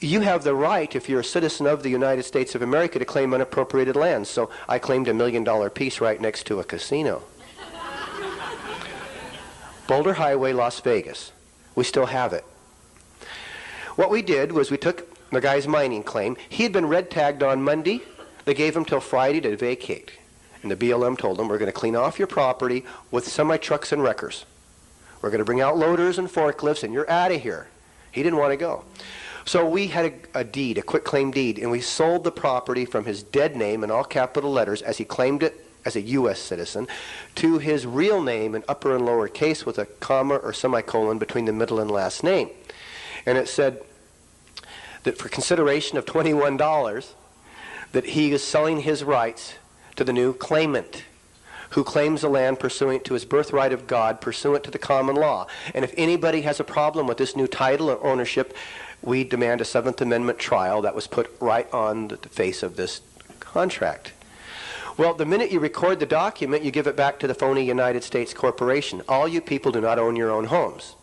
you have the right, if you're a citizen of the United States of America, to claim unappropriated land. So I claimed a $1 million piece right next to a casino. Boulder Highway, Las Vegas. We still have it. What we did was we took the guy's mining claim. He had been red tagged on Monday. They gave him till Friday to vacate. And the BLM told him, we're going to clean off your property with semi-trucks and wreckers. We're going to bring out loaders and forklifts, and you're out of here. He didn't want to go. So we had a deed, a quitclaim deed, and we sold the property from his dead name in all capital letters as he claimed it as a U.S. citizen to his real name in upper and lower case with a comma or semicolon between the middle and last name. And it said that for consideration of $21, that he is selling his rights to the new claimant who claims the land pursuant to his birthright of God, pursuant to the common law. And if anybody has a problem with this new title or ownership, we demand a Seventh Amendment trial. That was put right on the face of this contract. Well, the minute you record the document, you give it back to the phony United States corporation. All you people do not own your own homes.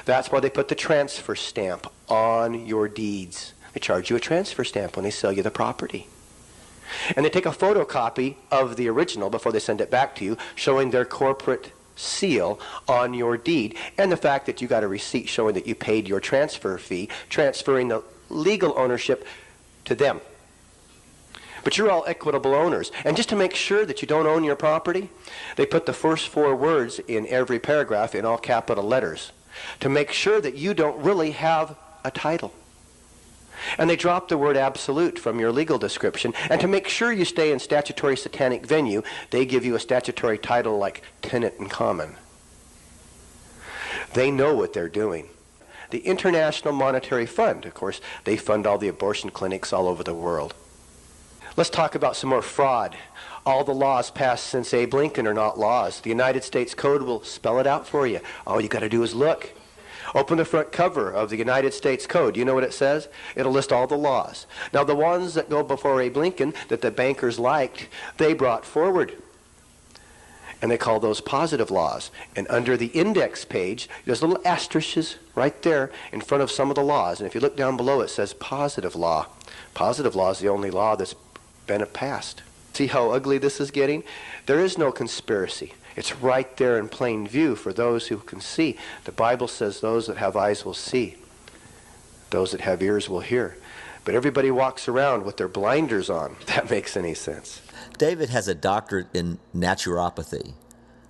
That's why they put the transfer stamp on your deeds. They charge you a transfer stamp when they sell you the property. And they take a photocopy of the original before they send it back to you, showing their corporate seal on your deed, and the fact that you got a receipt showing that you paid your transfer fee, transferring the legal ownership to them. But you're all equitable owners. And just to make sure that you don't own your property, they put the first 4 words in every paragraph in all capital letters to make sure that you don't really have a title. And they drop the word absolute from your legal description. And to make sure you stay in statutory satanic venue, they give you a statutory title like tenant in common. They know what they're doing. The International Monetary Fund, of course, they fund all the abortion clinics all over the world. Let's talk about some more fraud. All the laws passed since Abe Lincoln are not laws. The United States Code will spell it out for you. All you got to do is look. Open the front cover of the United States Code. You know what it says? It'll list all the laws. Now, the ones that go before Abe Lincoln that the bankers liked, they brought forward. And they call those positive laws. And under the index page, there's little asterisks right there in front of some of the laws. And if you look down below, it says positive law. Positive law is the only law that's been passed. See how ugly this is getting? There is no conspiracy. It's right there in plain view for those who can see. The Bible says those that have eyes will see. Those that have ears will hear. But everybody walks around with their blinders on, if that makes any sense. David has a doctorate in naturopathy.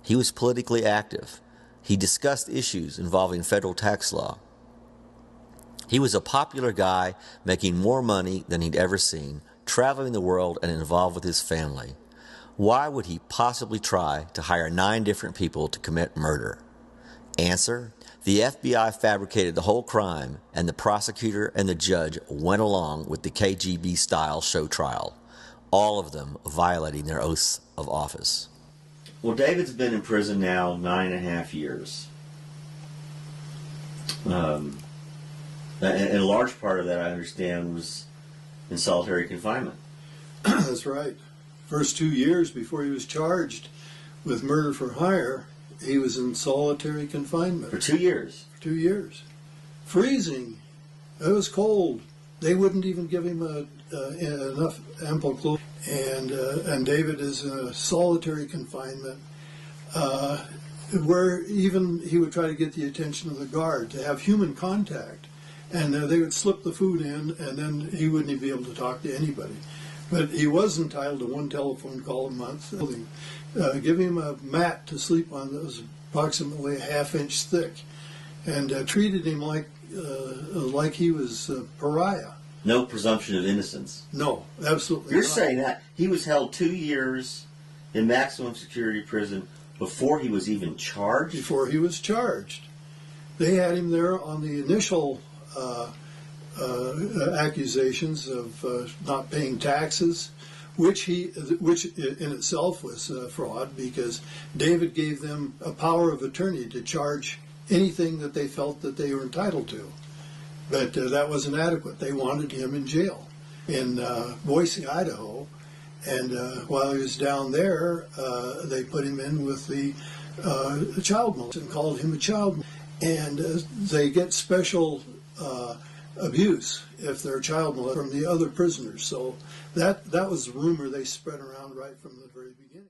He was politically active. He discussed issues involving federal tax law. He was a popular guy making more money than he'd ever seen, traveling the world and involved with his family. Why would he possibly try to hire 9 different people to commit murder? Answer: the FBI fabricated the whole crime, and the prosecutor and the judge went along with the KGB-style show trial, all of them violating their oaths of office. Well, David's been in prison now 9.5 years. And a large part of that, I understand, was in solitary confinement. That's right. First 2 years before he was charged with murder for hire, he was in solitary confinement. For 2 years? 2 years. Freezing. It was cold. They wouldn't even give him enough ample clothes. And David is in a solitary confinement where even he would try to get the attention of the guard, to have human contact. And they would slip the food in, and then he wouldn't even be able to talk to anybody. But he was entitled to 1 telephone call a month. Give him a mat to sleep on that was approximately a ½ inch thick, and treated him like he was a pariah. No presumption of innocence. No, absolutely You're not. saying that he was held 2 years in maximum security prison before he was even charged? Before he was charged. They had him there on the initial accusations of not paying taxes, which in itself was fraud, because David gave them a power of attorney to charge anything that they felt that they were entitled to. But that wasn't adequate. They wanted him in jail in Boise, Idaho, and while he was down there, they put him in with the child molester and called him a child molester. And they get special abuse if they're child molesters from the other prisoners. So that was the rumor they spread around right from the very beginning.